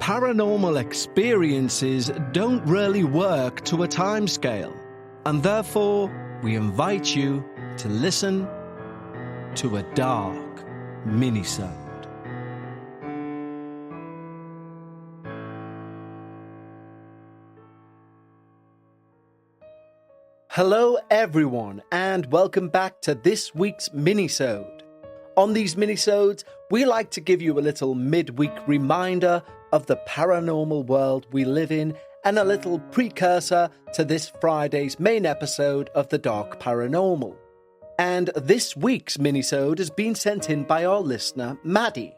paranormal experiences don't really work to a timescale, and therefore we invite you to listen to a Dark Minisode. Hello everyone, and welcome back to this week's Minisode. On these Minisodes, we like to give you a little midweek reminder of the paranormal world we live in and a little precursor to this Friday's main episode of the Dark Paranormal. And this week's Minisode has been sent in by our listener, Maddy.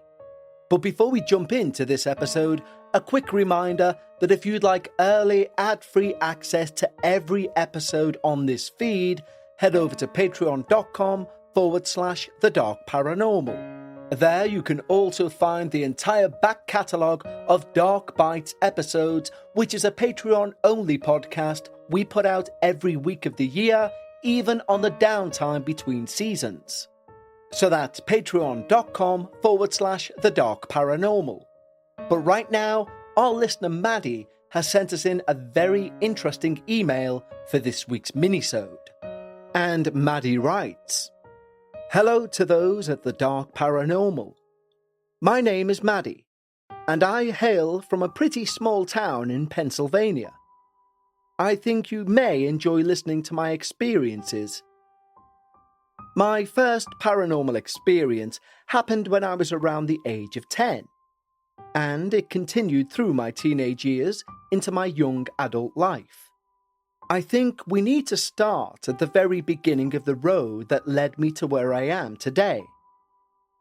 But before we jump into this episode, a quick reminder that if you'd like early ad-free access to every episode on this feed, head over to patreon.com/The Dark Paranormal. There you can also find the entire back catalogue of Dark Bites episodes, which is a Patreon-only podcast we put out every week of the year, even on the downtime between seasons. So that's patreon.com/The Dark Paranormal. But right now, our listener Maddy has sent us in a very interesting email for this week's minisode. And Maddy writes, "Hello to those at the Dark Paranormal. My name is Maddy, and I hail from a pretty small town in Pennsylvania. I think you may enjoy listening to my experiences. My first paranormal experience happened when I was around the age of 10, and it continued through my teenage years into my young adult life. I think we need to start at the very beginning of the road that led me to where I am today.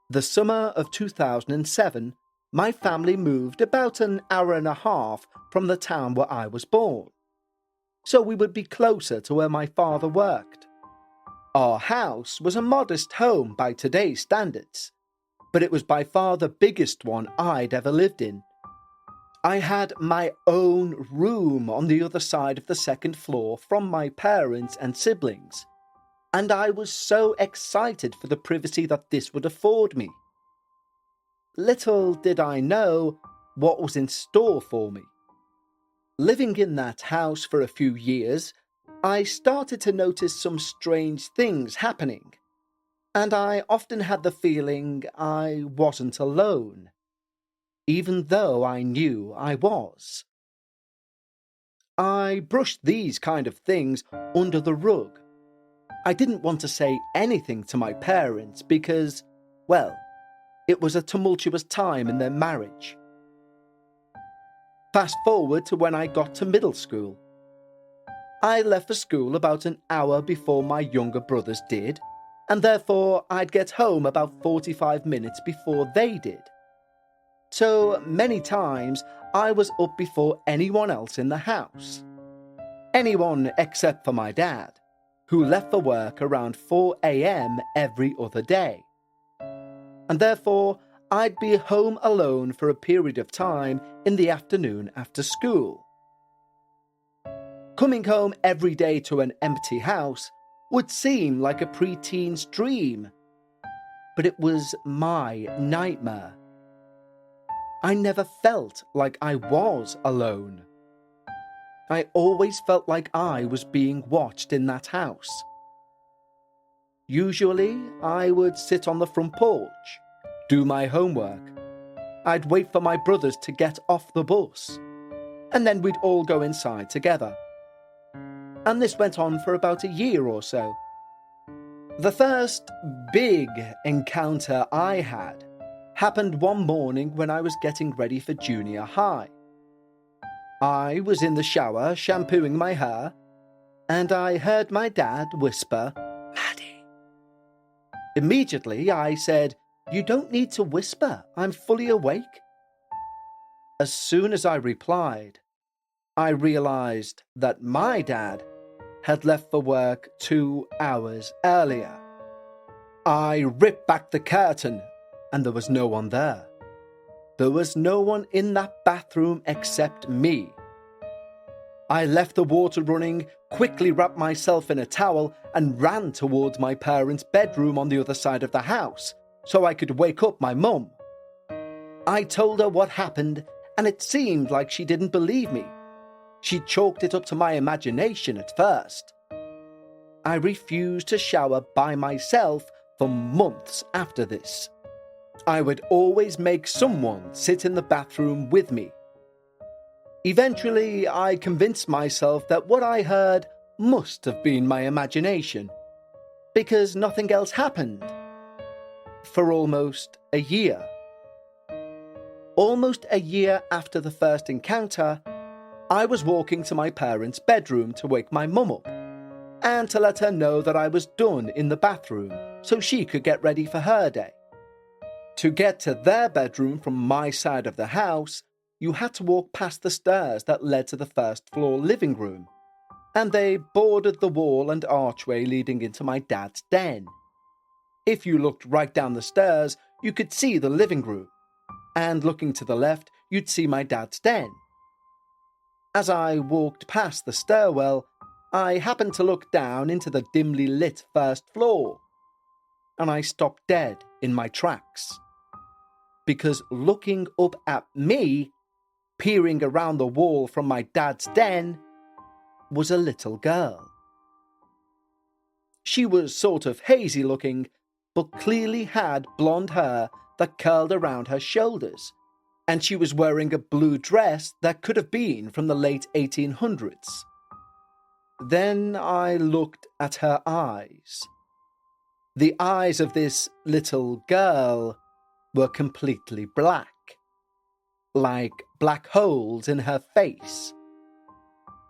The summer of 2007, my family moved about an hour and a half from the town where I was born, so we would be closer to where my father worked. Our house was a modest home by today's standards, but it was by far the biggest one I'd ever lived in. I had my own room on the other side of the second floor from my parents and siblings, and I was so excited for the privacy that this would afford me. Little did I know what was in store for me. Living in that house for a few years, I started to notice some strange things happening, and I often had the feeling I wasn't alone, even though I knew I was. I brushed these kind of things under the rug. I didn't want to say anything to my parents because, well, it was a tumultuous time in their marriage. Fast forward to when I got to middle school. I left for school about an hour before my younger brothers did, and therefore I'd get home about 45 minutes before they did. So many times I was up before anyone else in the house. Anyone except for my dad, who left for work around 4 a.m. every other day. And therefore I'd be home alone for a period of time in the afternoon after school. Coming home every day to an empty house would seem like a pre-teen's dream, but it was my nightmare. I never felt like I was alone. I always felt like I was being watched in that house. Usually, I would sit on the front porch, do my homework. I'd wait for my brothers to get off the bus, and then we'd all go inside together. And this went on for about a year or so. The first big encounter I had happened one morning when I was getting ready for junior high. I was in the shower shampooing my hair, and I heard my dad whisper, "Maddy." Immediately I said, "You don't need to whisper, I'm fully awake." As soon as I replied, I realised that my dad had left for work 2 hours earlier. I ripped back the curtain, and there was no one there. There was no one in that bathroom except me. I left the water running, quickly wrapped myself in a towel, and ran towards my parents' bedroom on the other side of the house, so I could wake up my mum. I told her what happened, and it seemed like she didn't believe me. She chalked it up to my imagination at first. I refused to shower by myself for months after this. I would always make someone sit in the bathroom with me. Eventually, I convinced myself that what I heard must have been my imagination, because nothing else happened for almost a year. Almost a year after the first encounter, I was walking to my parents' bedroom to wake my mum up and to let her know that I was done in the bathroom so she could get ready for her day. To get to their bedroom from my side of the house, you had to walk past the stairs that led to the first floor living room, and they bordered the wall and archway leading into my dad's den. If you looked right down the stairs, you could see the living room, and looking to the left, you'd see my dad's den. As I walked past the stairwell, I happened to look down into the dimly lit first floor, and I stopped dead in my tracks. Because looking up at me, peering around the wall from my dad's den, was a little girl. She was sort of hazy looking, but clearly had blonde hair that curled around her shoulders, and she was wearing a blue dress that could have been from the late 1800s. Then I looked at her eyes. The eyes of this little girl were completely black, like black holes in her face.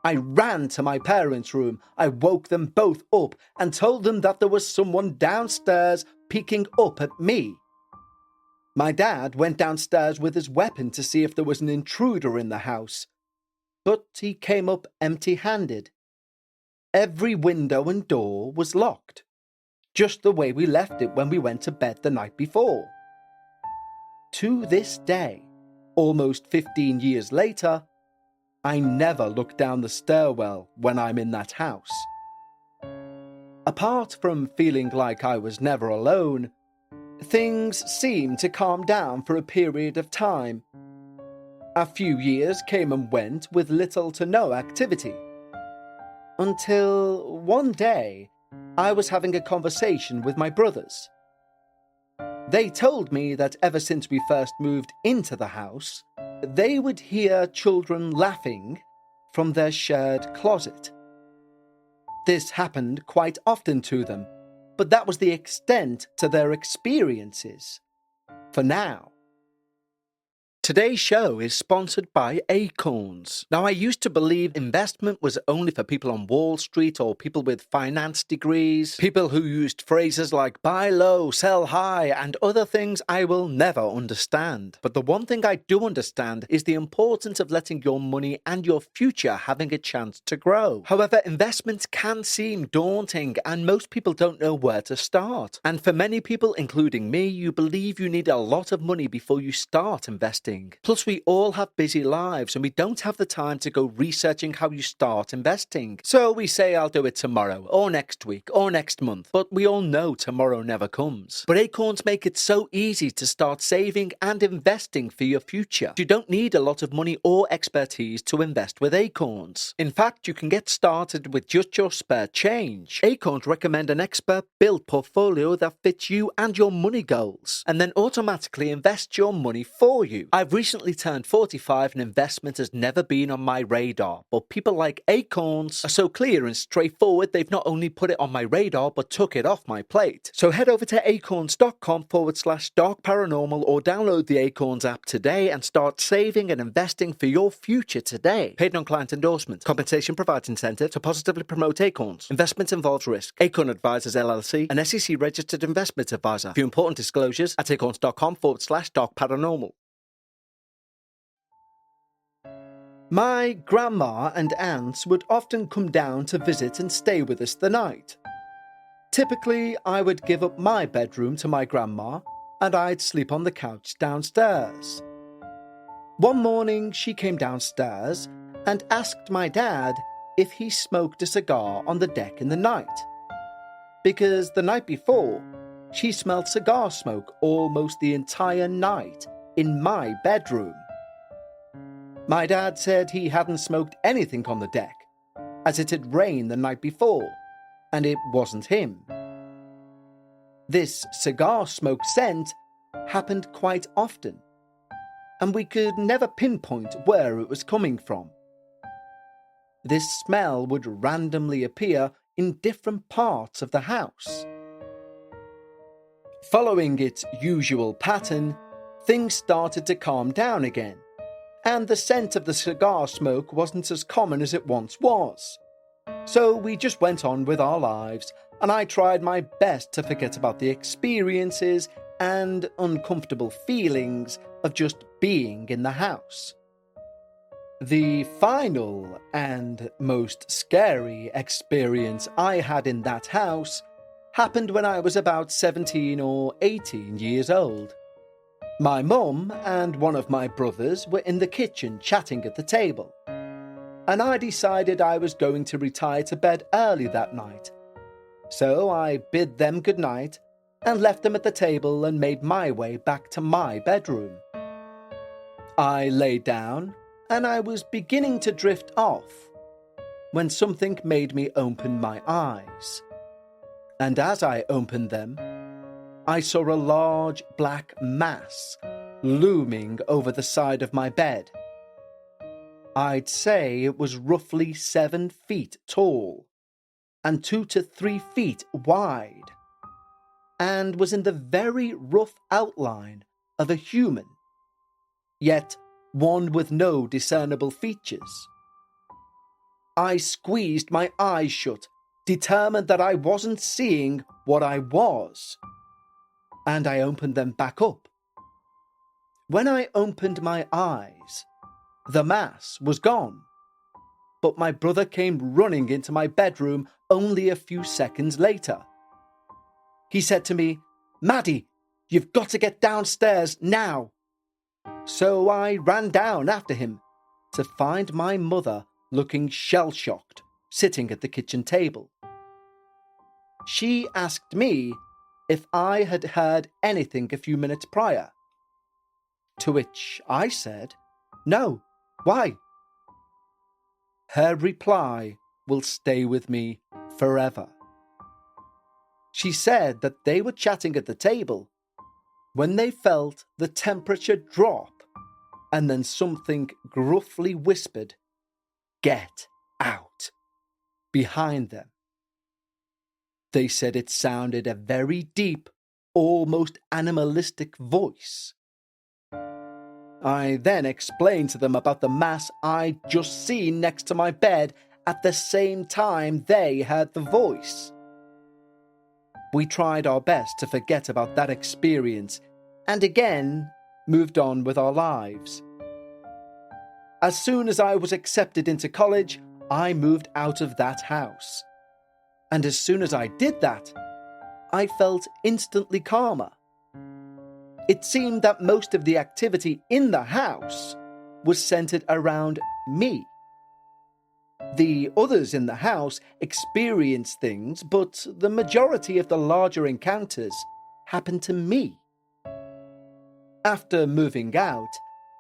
I ran to my parents' room. I woke them both up and told them that there was someone downstairs peeking up at me. My dad went downstairs with his weapon to see if there was an intruder in the house, but he came up empty-handed. Every window and door was locked, just the way we left it when we went to bed the night before. To this day, almost 15 years later, I never look down the stairwell when I'm in that house. Apart from feeling like I was never alone, things seemed to calm down for a period of time. A few years came and went with little to no activity. Until one day, I was having a conversation with my brothers. They told me that ever since we first moved into the house, they would hear children laughing from their shared closet. This happened quite often to them, but that was the extent to their experiences. For now. Today's show is sponsored by Acorns. Now, I used to believe investment was only for people on Wall Street or people with finance degrees, people who used phrases like buy low, sell high, and other things I will never understand. But the one thing I do understand is the importance of letting your money and your future having a chance to grow. However, investments can seem daunting and most people don't know where to start. And for many people, including me, you believe you need a lot of money before you start investing. Plus, we all have busy lives and we don't have the time to go researching how you start investing. So we say I'll do it tomorrow, or next week, or next month. But we all know tomorrow never comes. But Acorns make it so easy to start saving and investing for your future. You don't need a lot of money or expertise to invest with Acorns. In fact, you can get started with just your spare change. Acorns recommend an expert-built portfolio that fits you and your money goals, and then automatically invest your money for you. I've recently turned 45 and investment has never been on my radar, but people like Acorns are so clear and straightforward they've not only put it on my radar but took it off my plate. So head over to acorns.com/darkparanormal or download the Acorns app today and start saving and investing for your future today. Paid non-client endorsement. Compensation provides incentive to positively promote Acorns. Investment involves risk. Acorn Advisors LLC, an SEC registered investment advisor. View important disclosures at acorns.com/darkparanormal. My grandma and aunts would often come down to visit and stay with us the night. Typically, I would give up my bedroom to my grandma and I'd sleep on the couch downstairs. One morning, she came downstairs and asked my dad if he smoked a cigar on the deck in the night. Because the night before, she smelled cigar smoke almost the entire night in my bedroom. My dad said he hadn't smoked anything on the deck, as it had rained the night before, and it wasn't him. This cigar smoke scent happened quite often, and we could never pinpoint where it was coming from. This smell would randomly appear in different parts of the house. Following its usual pattern, things started to calm down again, and the scent of the cigar smoke wasn't as common as it once was. So we just went on with our lives, and I tried my best to forget about the experiences and uncomfortable feelings of just being in the house. The final and most scary experience I had in that house happened when I was about 17 or 18 years old. My mum and one of my brothers were in the kitchen chatting at the table, and I decided I was going to retire to bed early that night. So I bid them good night and left them at the table and made my way back to my bedroom. I lay down and I was beginning to drift off when something made me open my eyes. And as I opened them, I saw a large black mass looming over the side of my bed. I'd say it was roughly 7 feet tall and 2 to 3 feet wide, and was in the very rough outline of a human, yet one with no discernible features. I squeezed my eyes shut, determined that I wasn't seeing what I was, and I opened them back up. When I opened my eyes, the mass was gone, but my brother came running into my bedroom only a few seconds later. He said to me, "Maddy, you've got to get downstairs now." So I ran down after him to find my mother looking shell-shocked, sitting at the kitchen table. She asked me if I had heard anything a few minutes prior, to which I said, "No, why?" Her reply will stay with me forever. She said that they were chatting at the table when they felt the temperature drop, and then something gruffly whispered, "Get out," behind them. They said it sounded a very deep, almost animalistic voice. I then explained to them about the mass I'd just seen next to my bed at the same time they heard the voice. We tried our best to forget about that experience and again moved on with our lives. As soon as I was accepted into college, I moved out of that house. And as soon as I did that, I felt instantly calmer. It seemed that most of the activity in the house was centered around me. The others in the house experienced things, but the majority of the larger encounters happened to me. After moving out,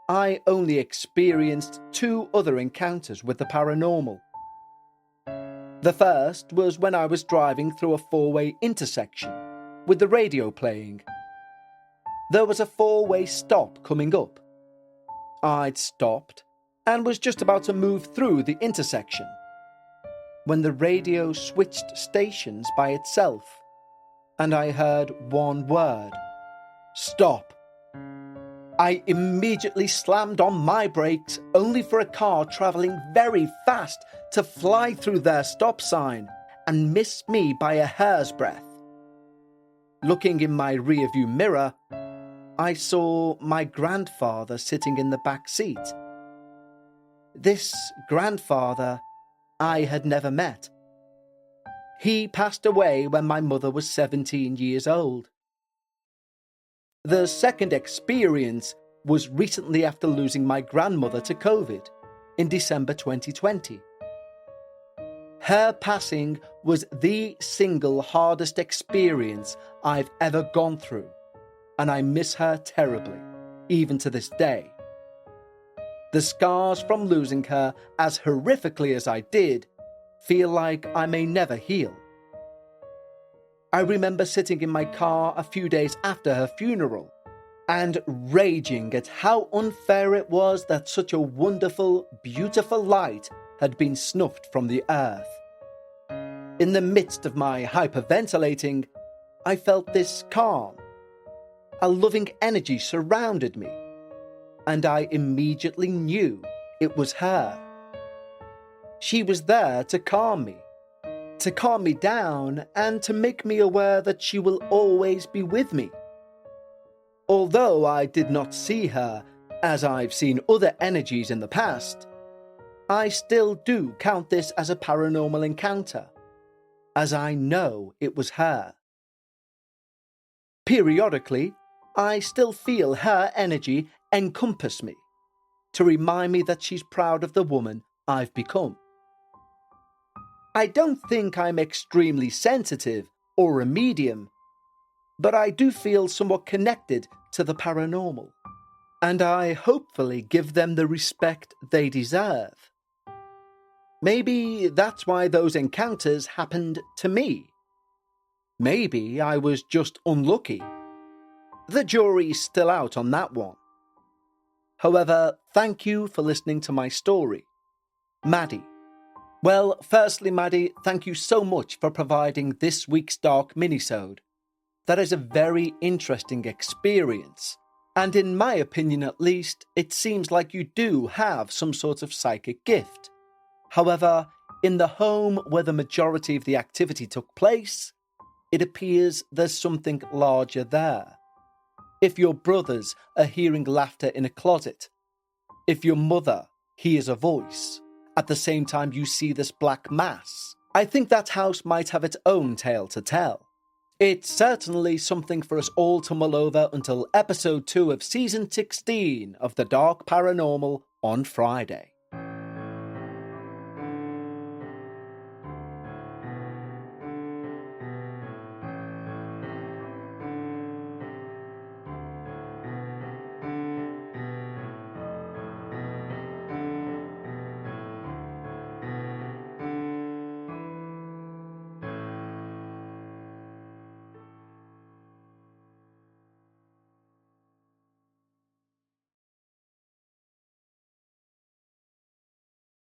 I only experienced 2 other encounters with the paranormal. The first was when I was driving through a 4-way intersection with the radio playing. There was a 4-way stop coming up. I'd stopped and was just about to move through the intersection when the radio switched stations by itself, and I heard one word: "Stop." I immediately slammed on my brakes, only for a car travelling very fast to fly through their stop sign and miss me by a hair's breadth. Looking in my rearview mirror, I saw my grandfather sitting in the back seat. This grandfather I had never met. He passed away when my mother was 17 years old. The second experience was recently after losing my grandmother to COVID in December 2020. Her passing was the single hardest experience I've ever gone through, and I miss her terribly, even to this day. The scars from losing her, as horrifically as I did, feel like I may never heal. I remember sitting in my car a few days after her funeral and raging at how unfair it was that such a wonderful, beautiful light had been snuffed from the earth. In the midst of my hyperventilating, I felt this calm. A loving energy surrounded me, and I immediately knew it was her. She was there to calm me down, and to make me aware that she will always be with me. Although I did not see her, as I've seen other energies in the past, I still do count this as a paranormal encounter, as I know it was her. Periodically, I still feel her energy encompass me, to remind me that she's proud of the woman I've become. I don't think I'm extremely sensitive or a medium, but I do feel somewhat connected to the paranormal, and I hopefully give them the respect they deserve. Maybe that's why those encounters happened to me. Maybe I was just unlucky. The jury's still out on that one. However, thank you for listening to my story. Maddy. Well, firstly, Maddy, thank you so much for providing this week's Dark Minisode. That is a very interesting experience, and in my opinion at least, it seems like you do have some sort of psychic gift. However, in the home where the majority of the activity took place, it appears there's something larger there. If your brothers are hearing laughter in a closet, if your mother hears a voice, at the same time you see this black mass, I think that house might have its own tale to tell. It's certainly something for us all to mull over until episode 2 of season 16 of The Dark Paranormal on Friday.